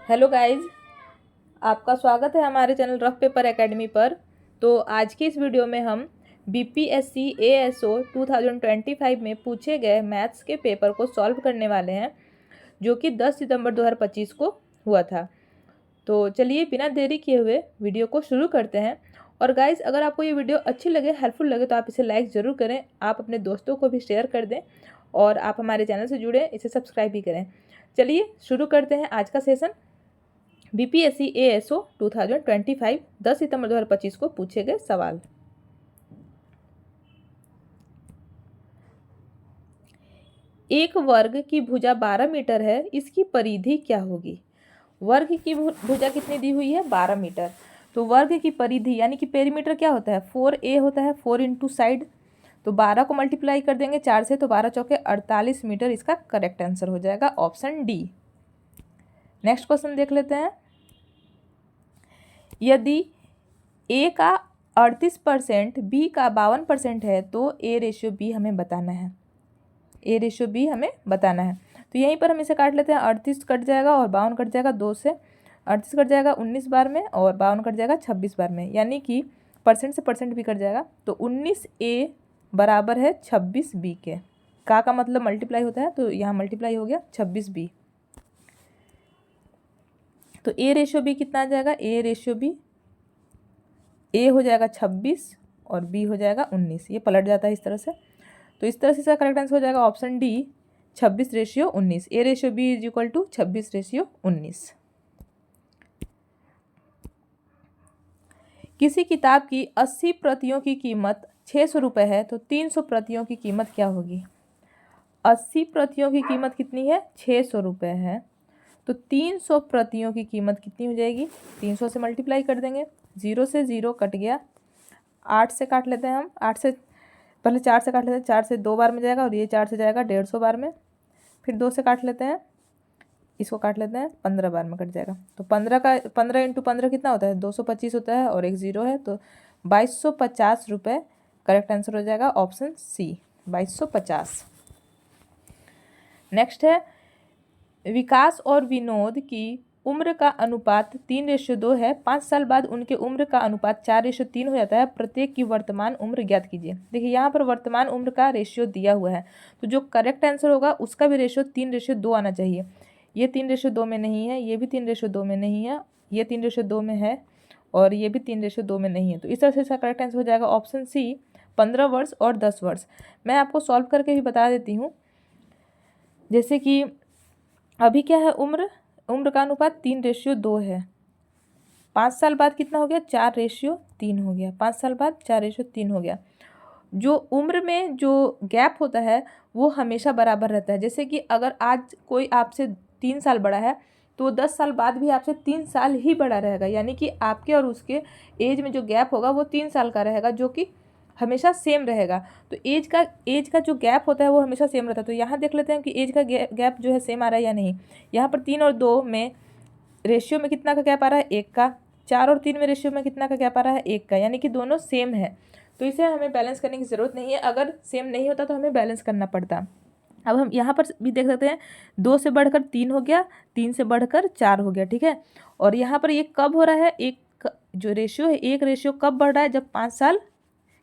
Hello guys, आपका स्वागत है हमारे चैनल रफ पेपर एकेडमी पर। तो आज की इस वीडियो में हम बीपीएससी एएसओ 2025 में पूछे गए मैथ्स के पेपर को सॉल्व करने वाले हैं, जो कि 10 सितंबर 2025 को हुआ था। तो चलिए बिना देरी किए हुए वीडियो को शुरू करते हैं। और गाइस, अगर आपको ये वीडियो अच्छी लगे, हेल्पफुल लगे, तो आप इसे लाइक ज़रूर करें। आप अपने दोस्तों को भी शेयर कर दें और आप हमारे चैनल से जुड़े, इसे सब्सक्राइब भी करें। चलिए शुरू करते हैं आज का सेशन। बीपीएससी एएसओ 2025 10 सितंबर 2025 को पूछे गए सवाल। एक वर्ग की भुजा 12 मीटर है, इसकी परिधि क्या होगी? वर्ग की भुजा कितनी दी हुई है? 12 मीटर। तो वर्ग की परिधि यानी कि पेरीमीटर क्या होता है? 4a होता है, 4 इंटू साइड। तो 12 को मल्टीप्लाई कर देंगे 4 से, तो 12 चौके 48 मीटर इसका करेक्ट आंसर हो जाएगा, ऑप्शन डी। नेक्स्ट क्वेश्चन देख लेते हैं। यदि ए का 38%, बी का 52% है, तो ए रेशियो बी हमें बताना है। ए रेशियो बी हमें बताना है। तो यहीं पर हम इसे काट लेते हैं। 38 कट जाएगा और 52 कट जाएगा 2 से। 38 कट जाएगा 19 बार में और 52 कट जाएगा 26 बार में, यानी कि परसेंट से परसेंट भी कट जाएगा। तो 19a बराबर है 26b के। का मतलब मल्टीप्लाई होता है, तो यहाँ मल्टीप्लाई हो गया 26b। तो ए रेशियो बी कितना आ जाएगा? ए रेशियो बी, ए हो जाएगा 26 और बी हो जाएगा 19। ये पलट जाता है इस तरह से। तो इस तरह से इसका करेक्ट आंसर हो जाएगा option D, 26:19। A ratio B is equal to 26:19। किसी किताब की 80 प्रतियों की कीमत 600 रुपये है, तो 300 प्रतियों की कीमत क्या होगी? 80 प्रतियों की कीमत कितनी है? 600 रुपये है। तो 300 प्रतियों की कीमत कितनी हो जाएगी? 300 से मल्टीप्लाई कर देंगे। 0 से 0 कट गया। 8 से काट लेते हैं हम। 8 से पहले 4 से काट लेते हैं। 4 से 2 बार में जाएगा और ये 4 से जाएगा 150 बार में। फिर 2 से काट लेते हैं, इसको काट लेते हैं, 15 बार में कट जाएगा। तो 15 इंटू 15 कितना होता है? 225 होता है और एक 0 है, तो 2250 रुपये करेक्ट आंसर हो जाएगा, ऑप्शन सी, 2250। नेक्स्ट है, विकास और विनोद की उम्र का अनुपात 3:2 है। 5 साल बाद उनके उम्र का अनुपात 4:3 हो जाता है। प्रत्येक की वर्तमान उम्र ज्ञात कीजिए। देखिए यहाँ पर वर्तमान उम्र का रेशियो दिया हुआ है, तो जो करेक्ट आंसर होगा उसका भी रेशियो 3:2 आना चाहिए। ये 3:2 में नहीं है, ये भी 3:2 में नहीं है, ये 3:2 में है और ये भी 3:2 में नहीं है। तो इस तरह से इसका करेक्ट आंसर हो जाएगा ऑप्शन सी, 15 वर्ष और 10 वर्ष। मैं आपको सॉल्व करके भी बता देती हूँ। जैसे कि अभी क्या है, उम्र का अनुपात 3:2 है। 5 साल बाद कितना हो गया? 4:3 हो गया। 5 साल बाद 4:3 हो गया। जो उम्र में जो गैप होता है वो हमेशा बराबर रहता है। जैसे कि अगर आज कोई आपसे 3 साल बड़ा है, तो 10 साल बाद भी आपसे 3 साल ही बड़ा रहेगा, यानी कि आपके और उसके एज में जो गैप होगा वो 3 साल का रहेगा, जो कि हमेशा सेम रहेगा। तो एज का जो गैप होता है वो हमेशा सेम रहता है। तो यहाँ देख लेते हैं कि एज का गैप जो है सेम आ रहा है या नहीं। यहाँ पर 3 और 2 में रेशियो में कितना का गैप आ रहा है? 1 का। 4 और 3 में रेशियो में कितना का गैप आ रहा है? 1 का, यानी कि दोनों सेम है। तो इसे हमें बैलेंस करने की ज़रूरत नहीं है। अगर सेम नहीं होता तो हमें बैलेंस करना पड़ता। अब हम यहाँ पर भी देख सकते हैं, 2 से बढ़कर 3 हो गया, 3 से बढ़कर 4 हो गया, ठीक है। और यहाँ पर ये कब हो रहा है? एक जो रेशियो है, एक रेशियो कब बढ़ रहा है? जब 5 साल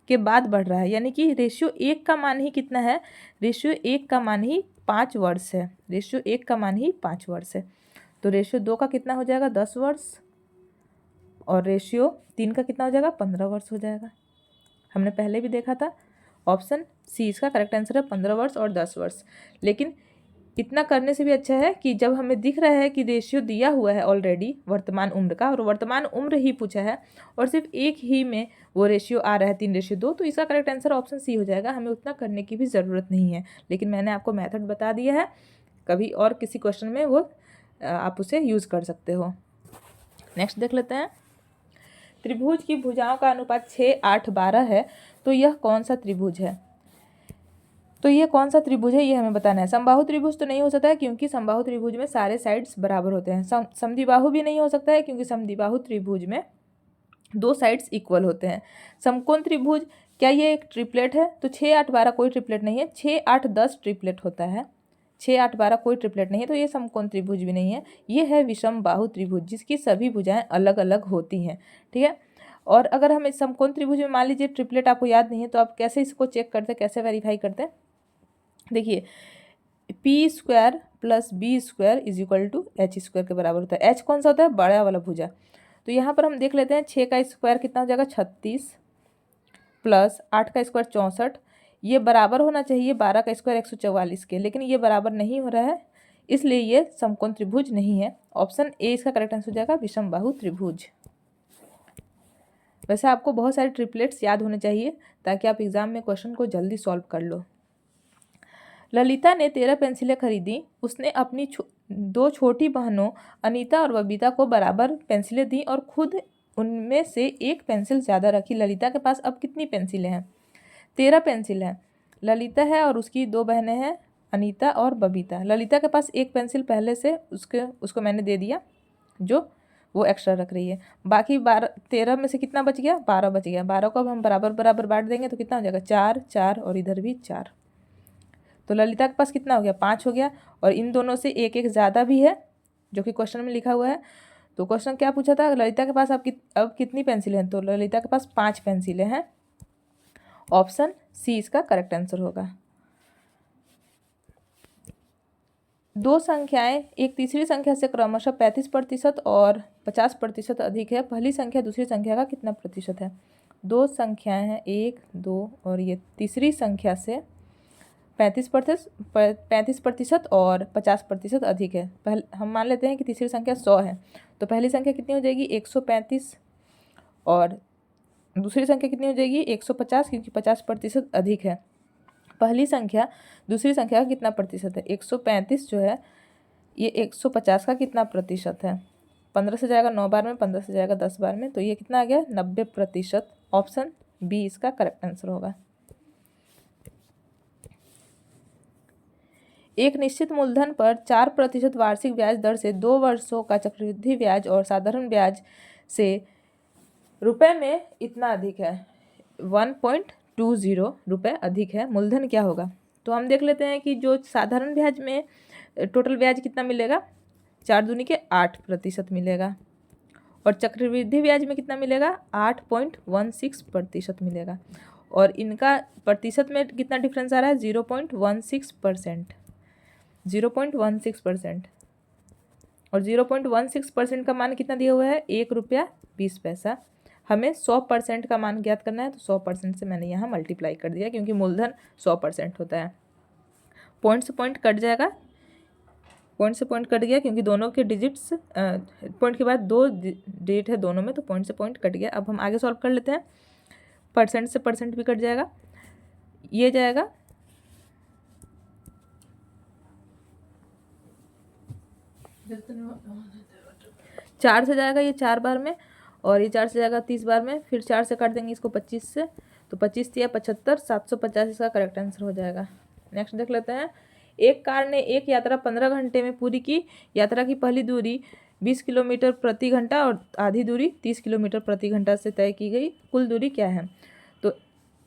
के बाद बढ़ रहा है, यानी कि रेशियो 1 का मान ही कितना है? रेशियो 1 का मान ही 5 वर्ष है। रेशियो 1 का मान ही 5 वर्ष है। तो रेशियो 2 का कितना हो जाएगा? 10 वर्ष। और रेशियो 3 का कितना हो जाएगा? 15 वर्ष हो जाएगा। हमने पहले भी देखा था, ऑप्शन सी इसका करेक्ट आंसर है, 15 वर्ष और 10 वर्ष। लेकिन इतना करने से भी अच्छा है कि जब हमें दिख रहा है कि रेशियो दिया हुआ है ऑलरेडी वर्तमान उम्र का, और वर्तमान उम्र ही पूछा है और सिर्फ एक ही में वो रेशियो आ रहा है 3:2, तो इसका करेक्ट आंसर ऑप्शन सी हो जाएगा। हमें उतना करने की भी ज़रूरत नहीं है, लेकिन मैंने आपको मेथड बता दिया है। कभी और किसी क्वेश्चन में वो आप उसे यूज़ कर सकते हो। नेक्स्ट देख लेते हैं। त्रिभुज की भुजाओं का अनुपात 6, 8, 12 है, तो यह कौन सा त्रिभुज है? तो ये कौन सा त्रिभुज है ये हमें बताना है। समबाहु त्रिभुज तो नहीं हो सकता है, क्योंकि समबाहु त्रिभुज में सारे साइड्स बराबर होते हैं। समद्विबाहु भी नहीं हो सकता है, क्योंकि समद्विबाहु त्रिभुज में 2 साइड्स इक्वल होते हैं। समकोण त्रिभुज, क्या ये एक ट्रिपलेट है? तो 6, 8, 12 कोई ट्रिपलेट नहीं है। 6, 8, 10 ट्रिपलेट होता है। 6, 8, 12 कोई ट्रिपलेट नहीं है, तो ये समकोण त्रिभुज भी नहीं है। ये है विषम बाहु त्रिभुज जिसकी सभी भुजाएं अलग अलग होती हैं। ठीक है। और अगर हम इस समकोण त्रिभुज में मान लीजिए ट्रिपलेट आपको याद नहीं है, तो आप कैसे इसको चेक करते हैं, कैसे वेरीफाई करते हैं? देखिए, p² + b² = h² के बराबर होता है। h कौन सा होता है? बड़ा वाला भुजा। तो यहाँ पर हम देख लेते हैं 6 का स्क्वायर कितना हो जाएगा? 36 प्लस 8 का स्क्वायर 64। ये बराबर होना चाहिए 12 का स्क्वायर 144 के, लेकिन ये बराबर नहीं हो रहा है, इसलिए ये समकोण त्रिभुज नहीं है। ऑप्शन ए इसका करेक्ट आंसर हो जाएगा विषम बाहु त्रिभुज। वैसे आपको बहुत सारे ट्रिपलेट्स याद होने चाहिए ताकि आप एग्जाम में क्वेश्चन को जल्दी सॉल्व कर लो। ललिता ने 13 पेंसिलें खरीदी। उसने अपनी 2 छोटी बहनों अनीता और बबीता को बराबर पेंसिलें दी और खुद उनमें से एक पेंसिल ज़्यादा रखी। ललिता के पास अब कितनी पेंसिलें हैं? 13 पेंसिल हैं। ललिता है और उसकी 2 बहनें हैं अनीता और बबीता। ललिता के पास एक पेंसिल पहले से उसको मैंने दे दिया, जो वो एक्स्ट्रा रख रही है। बाकी 13 में से कितना बच गया? 12 बच गया। 12 को अब हम बराबर बराबर बांट देंगे तो कितना हो जाएगा? 4, 4 और इधर भी 4। तो ललिता के पास कितना हो गया? 5 हो गया। और इन दोनों से एक एक ज़्यादा भी है, जो कि क्वेश्चन में लिखा हुआ है। तो क्वेश्चन क्या पूछा था? ललिता के पास अब कितनी पेंसिलें हैं? तो ललिता के पास 5 पेंसिलें हैं। ऑप्शन सी इसका करेक्ट आंसर होगा। 2 संख्याएं एक तीसरी संख्या से क्रमशः 35% और 50% अधिक है। पहली संख्या दूसरी संख्या का कितना प्रतिशत है? 2 संख्याएं हैं 1, 2 और ये तीसरी संख्या से 35% और 50% अधिक है। हम मान लेते हैं कि तीसरी संख्या 100 है, तो पहली संख्या कितनी हो जाएगी? 135 और दूसरी संख्या कितनी हो जाएगी? 150, क्योंकि 50% अधिक है। पहली संख्या दूसरी संख्या का कितना प्रतिशत है? 135 जो है ये 150 का कितना प्रतिशत है? 15 से जाएगा 9 बार में, 15 से जाएगा 10 बार में, तो ये कितना आ गया? 90%। ऑप्शन बी इसका करेक्ट आंसर होगा। एक निश्चित मूलधन पर 4% वार्षिक ब्याज दर से 2 वर्षों का चक्रवृद्धि ब्याज और साधारण ब्याज से रुपए में इतना अधिक है, 1.20 रुपये अधिक है। मूलधन क्या होगा? तो हम देख लेते हैं कि जो साधारण ब्याज में टोटल ब्याज कितना मिलेगा? 4 दूनी के 8% मिलेगा। और चक्रवृद्धि ब्याज में कितना मिलेगा? 8.16% मिलेगा। और इनका प्रतिशत में कितना डिफरेंस आ रहा है? 0.16%। 0.16%। और 0.16% का मान कितना दिया हुआ है? 1 रुपया 20 पैसा। हमें 100% का मान ज्ञात करना है, तो 100% से मैंने यहाँ मल्टीप्लाई कर दिया, क्योंकि मूलधन 100% होता है। पॉइंट से पॉइंट कट जाएगा, पॉइंट से पॉइंट कट गया, क्योंकि दोनों के डिजिट्स पॉइंट के बाद 2 डिजिट है दोनों में, तो पॉइंट से पॉइंट कट गया। अब हम आगे सॉल्व कर लेते हैं। परसेंट से परसेंट भी कट जाएगा, ये जाएगा 4 से जाएगा ये 4 बार में, और ये 4 से जाएगा 30 बार में, फिर 4 से काट देंगे इसको 25 से, तो 25 या 75, 750 इसका करेक्ट आंसर हो जाएगा। नेक्स्ट देख लेते हैं। एक कार ने एक यात्रा 15 घंटे में पूरी की। यात्रा की पहली दूरी 20 किलोमीटर प्रति घंटा और आधी दूरी 30 किलोमीटर प्रति घंटा से तय की गई। कुल दूरी क्या है? तो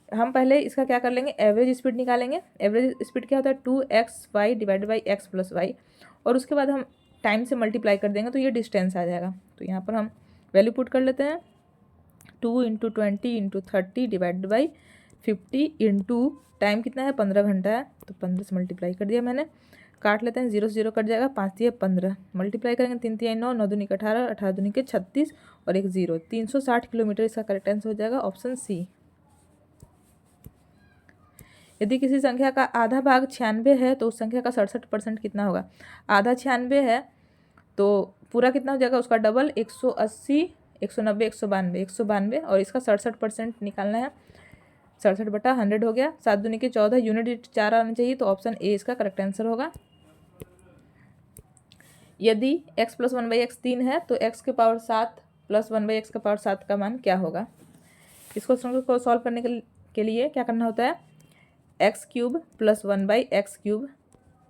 हम पहले इसका क्या कर लेंगे? एवरेज स्पीड निकालेंगे। एवरेज स्पीड क्या होता है? 2xy divide by x + y, और उसके बाद हम टाइम से मल्टीप्लाई कर देंगे तो ये डिस्टेंस आ जाएगा। तो यहाँ पर हम वैल्यू पुट कर लेते हैं। 2 × 20 × 30 डिवाइड बाई 50 इंटू टाइम कितना है? 15 घंटा है, तो 15 से मल्टीप्लाई कर दिया मैंने। काट लेते हैं, 0 से 0 कट जाएगा, 5 × 15 मल्टीप्लाई करेंगे, 3 × 9, 9 दूनी 18, 18 दूनी 36 और एक 0, 360 किलोमीटर इसका करेक्ट आंसर हो जाएगा। Option C. यदि किसी संख्या का आधा भाग 96 है तो उस संख्या का 67% कितना होगा? आधा 96 है तो पूरा कितना हो जाएगा? उसका डबल 180, 190, 192, 192, और इसका 67% निकालना है। 67/100 हो गया। 7 दूनी के 14, यूनिट 4 आना चाहिए, तो ऑप्शन ए इसका करेक्ट आंसर होगा। यदि x + 1/x 3 है तो x के पावर 7 + 1/x के पावर 7 का मान क्या होगा? इस क्वेश्चन को सॉल्व करने के लिए क्या करना होता है? x³ + 1/x³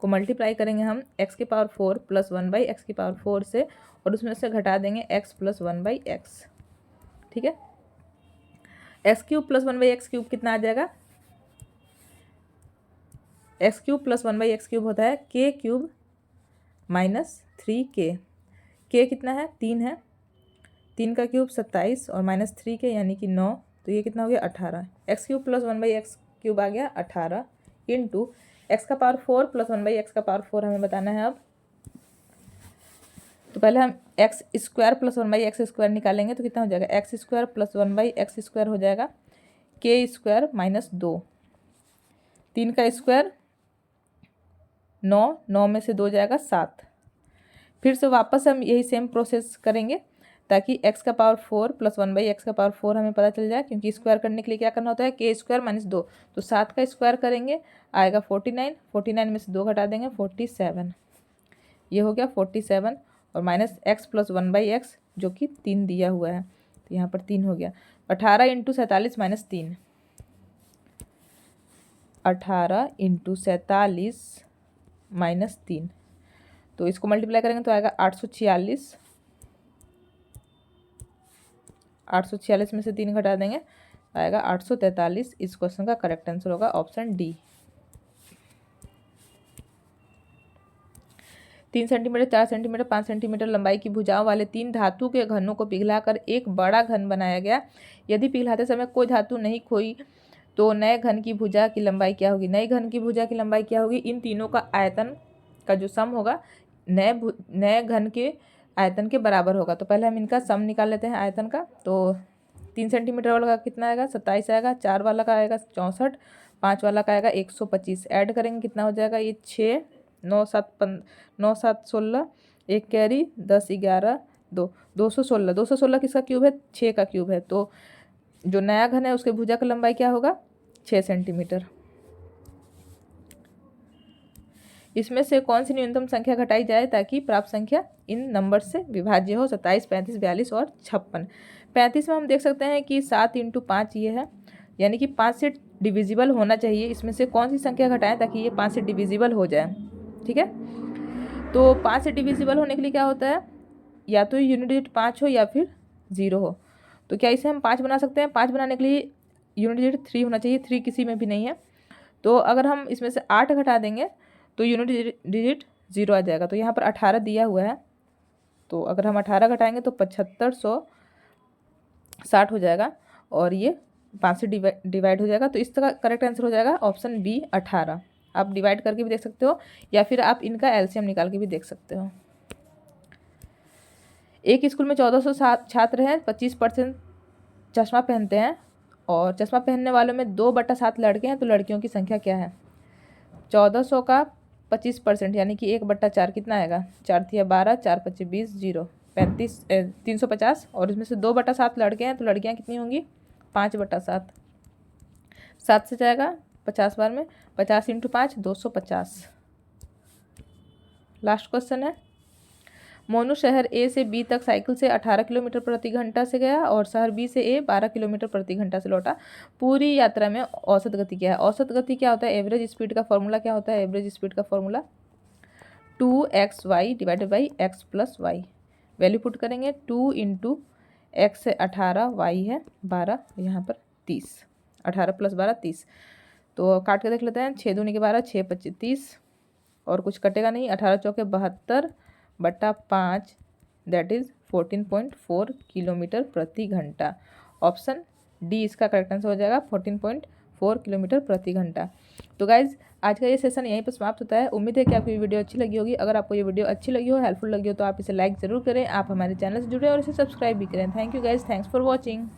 को मल्टीप्लाई करेंगे हम x के पावर 4 + 1/x की पावर 4 से, और उसमें से घटा देंगे x + 1/x। ठीक है। x³ + 1/x³ कितना आ जाएगा? एक्स क्यूब प्लस 1/x³ होता है k cube minus 3k। k कितना है 3 है, 3 का क्यूब 27 और माइनस 3k यानी कि 9, तो ये कितना हो गया 18। एक्स क्यूब प्लस 1/x³ आ गया 18 इंटू एक्स का पावर 4 प्लस 1/x का पावर 4 हमें बताना है अब। तो पहले हम एक्स स्क्वायर प्लस 1/x² निकालेंगे तो कितना हो जाएगा एक्स स्क्वायर प्लस 1/x² हो जाएगा के स्क्वायर माइनस 2, 3 का स्क्वायर 9, 9 में से 2 जाएगा 7। फिर से वापस हम यही सेम प्रोसेस करेंगे ताकि x का पावर 4 प्लस 1/x का पावर 4 हमें पता चल जाए, क्योंकि स्क्वायर करने के लिए क्या करना होता है के स्क्वायर माइनस 2। तो 7 का स्क्वायर करेंगे आएगा 49, 49 में से 2 घटा देंगे 47, ये हो गया 47 और माइनस x प्लस 1/x जो कि 3 दिया हुआ है, तो यहाँ पर 3 हो गया। 18 इंटू 47 माइनस 3, 18 इंटू 47 माइनस 3, तो इसको मल्टीप्लाई करेंगे तो आएगा 846, 846 में से 3 घटा देंगे आएगा 843। इस क्वेश्चन का करेक्ट आंसर होगा option D. 3 centimetre, 4 centimetre, 5 centimetre लंबाई की भुजाओं वाले 3 धातु के घनों को पिघलाकर एक बड़ा घन बनाया गया। यदि पिघलाते समय कोई धातु नहीं खोई तो नए घन की भुजा की लंबाई क्या होगी। नए घन की भुजा की लंबाई क्या होगी, इन तीनों का आयतन का जो सम होगा नए घन के आयतन के बराबर होगा। तो पहले हम इनका सम निकाल लेते हैं आयतन का। तो 3 सेंटीमीटर वाला का कितना आएगा 27 आएगा, 4 वाला का आएगा 64, 5 वाला का आएगा 125। ऐड करेंगे कितना हो जाएगा ये 6, 9 7 16, एक कैरी 10 11 2, 216। 216 किसका क्यूब है 6 का क्यूब है। तो जो नया घन है उसके भुजा का लंबाई क्या होगा 6 सेंटीमीटर। इसमें से कौन सी न्यूनतम संख्या घटाई जाए ताकि प्राप्त संख्या इन नंबर से विभाज्य हो। 27, 35, 42 और 56। 35 में हम देख सकते हैं कि 7 इंटू 5 ये है, यानी कि 5 से डिविजिबल होना चाहिए। इसमें से कौन सी संख्या घटाएं ताकि ये 5 से डिविजिबल हो जाए। ठीक है, तो 5 से डिविजिबल होने के लिए क्या होता है, या तो यूनिट डिजिट 5 हो या फिर 0 हो। तो क्या इसे हम 5 बना सकते हैं। 5 बनाने के लिए यूनिट डिजिट 3 होना चाहिए, 3 किसी में भी नहीं है। तो अगर हम इसमें से 8 घटा देंगे तो यूनिट डिजिट 0 आ जाएगा। तो यहाँ पर 18 दिया हुआ है, तो अगर हम 18 घटाएंगे तो 7560 हो जाएगा और ये 5 से डिवाइड हो जाएगा। तो इस तरह करेक्ट आंसर हो जाएगा ऑप्शन बी 18। आप डिवाइड करके भी देख सकते हो या फिर आप इनका एलसीएम निकाल के भी देख सकते हो। एक स्कूल में 1400 छात्र हैं, 25% चश्मा पहनते हैं और चश्मा पहनने वालों में 2/7 लड़के हैं, तो लड़कियों की संख्या क्या है। 1400 का 25% यानी कि 1/4 कितना आएगा, 4 × 12, 4 × 25 20, 0 35 350 और इसमें से 2/7 लड़के हैं, तो लड़कियां कितनी होंगी 5/7। 7 से जाएगा 50 बार में, 50 इंटू 5 250। लास्ट क्वेश्चन है, मोनू शहर ए से बी तक साइकिल से 18 किलोमीटर प्रति घंटा से गया और शहर बी से ए 12 किलोमीटर प्रति घंटा से लौटा। पूरी यात्रा में औसत गति क्या है। औसत गति क्या होता है, एवरेज स्पीड का फॉर्मूला क्या होता है। एवरेज स्पीड का formula 2xy divided by x plus y. Value put करेंगे 2 इंटू एक्स है 18, वाई है 12, यहाँ पर 30, 18 + 12 30। तो काट के देख लेते हैं, 6 दूनी के 12, 6 × 25 30 और कुछ कटेगा नहीं। 18 × 4 = 72/5 दैट इज़ 14.4 किलोमीटर प्रति घंटा। ऑप्शन डी इसका करेक्ट आंसर हो जाएगा 14.4 किलोमीटर प्रति घंटा। तो गाइज़ आज का ये सेशन यहीं पर समाप्त होता है। उम्मीद है कि आपको ये वीडियो अच्छी लगी होगी। अगर आपको ये वीडियो अच्छी लगी हो, हेल्पफुल लगी हो, तो आप इसे लाइक ज़रूर करें। आप हमारे चैनल से जुड़े और इसे सब्सक्राइब भी करें। Thank you guys, thanks for watching.